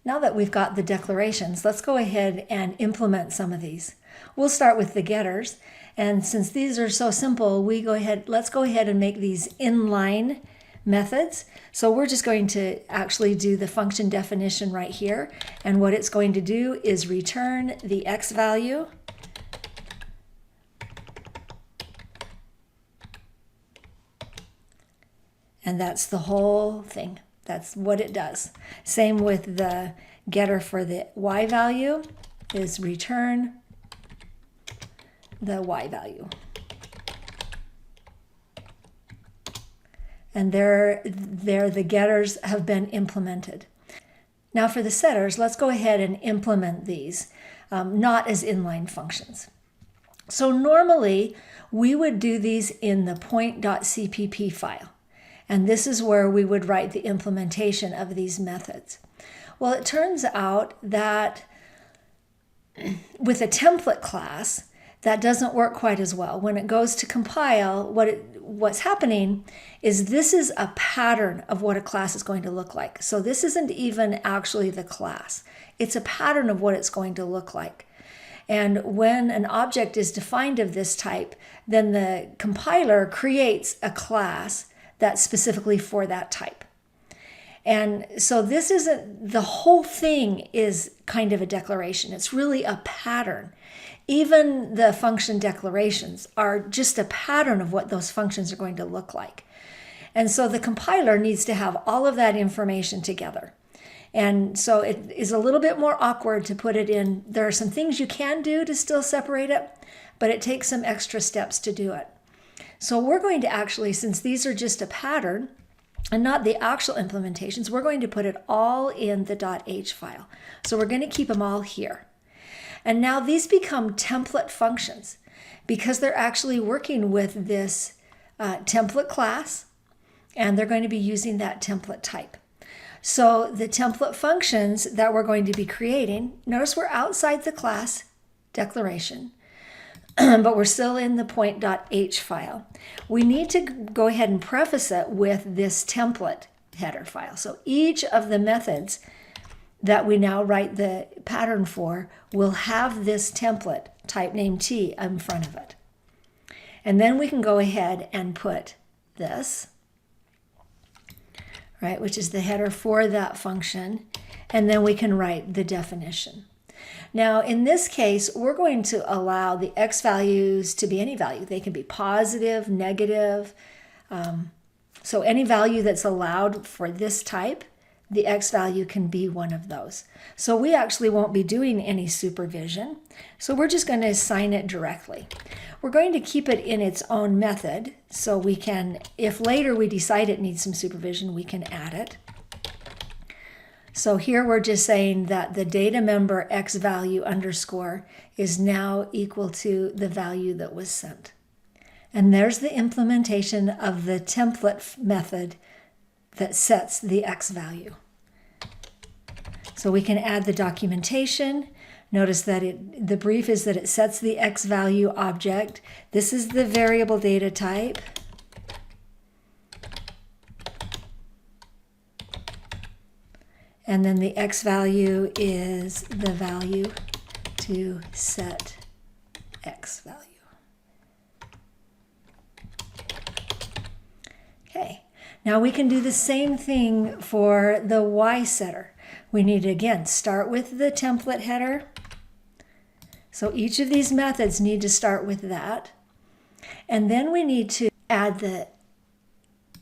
Now that we've got the declarations, let's go ahead and implement some of these. We'll start with the getters. And since these are so simple, let's go ahead and make these inline methods. So we're just going to actually do the function definition right here. And what it's going to do is return the x value. And that's the whole thing. That's what it does. Same with the getter for the y value, is return the y value. And there the getters have been implemented. Now for the setters, let's go ahead and implement these, not as inline functions. So normally we would do these in the point.cpp file. And this is where we would write the implementation of these methods. Well, it turns out that with a template class, that doesn't work quite as well. When it goes to compile, what's happening is this is a pattern of what a class is going to look like. So this isn't even actually the class. It's a pattern of what it's going to look like. And when an object is defined of this type, then the compiler creates a class that's specifically for that type. And so this isn't, the whole thing is kind of a declaration. It's really a pattern. Even the function declarations are just a pattern of what those functions are going to look like. And so the compiler needs to have all of that information together. And so it is a little bit more awkward to put it in. There are some things you can do to still separate it, but it takes some extra steps to do it. So we're going to actually, since these are just a pattern and not the actual implementations, we're going to put it all in the .h file. So we're going to keep them all here. And now these become template functions because they're actually working with this template class, and they're going to be using that template type. So the template functions that we're going to be creating, notice we're outside the class declaration, but we're still in the point.h file. We need to go ahead and preface it with this template header file. So each of the methods that we now write the pattern for will have this template type name T in front of it. And then we can go ahead and put this, right, which is the header for that function, and then we can write the definition. Now, in this case, we're going to allow the x values to be any value. They can be positive, negative. So any value that's allowed for this type, the x value can be one of those. So we actually won't be doing any supervision. So we're just going to assign it directly. We're going to keep it in its own method. So we can, if later we decide it needs some supervision, we can add it. So here we're just saying that the data member x value underscore is now equal to the value that was sent. And there's the implementation of the template method that sets the x value. So we can add the documentation. Notice that the brief is that it sets the x value object. This is the variable data type. And then the x value is the value to set x value. Okay, now we can do the same thing for the y setter. We need to, again, start with the template header. So each of these methods need to start with that. And then we need to add the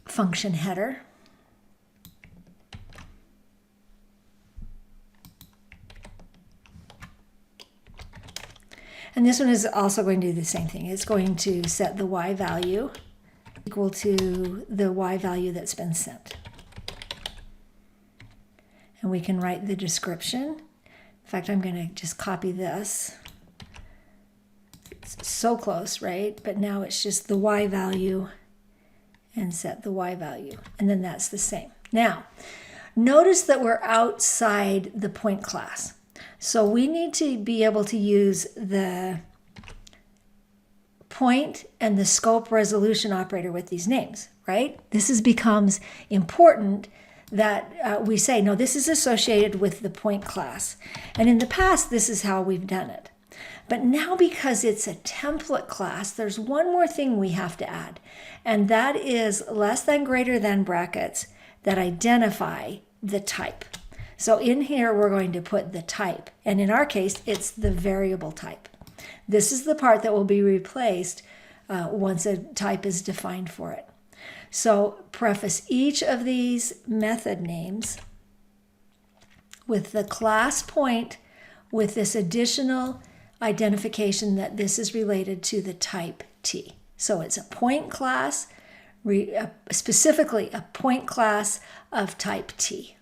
function header. And this one is also going to do the same thing. It's going to set the y value equal to the y value that's been sent. And we can write the description. In fact, I'm going to just copy this. It's so close, right? But now it's just the y value and set the y value. And then that's the same. Now, notice that we're outside the point class. So we need to be able to use the point and the scope resolution operator with these names, right? This becomes important that we say, no, this is associated with the point class. And in the past, this is how we've done it. But now, because it's a template class, there's one more thing we have to add, and that is less than greater than brackets that identify the type. So in here, we're going to put the type, and in our case, it's the variable type. This is the part that will be replaced once a type is defined for it. So preface each of these method names with the class point with this additional identification that this is related to the type T. So it's a point class, specifically a point class of type T.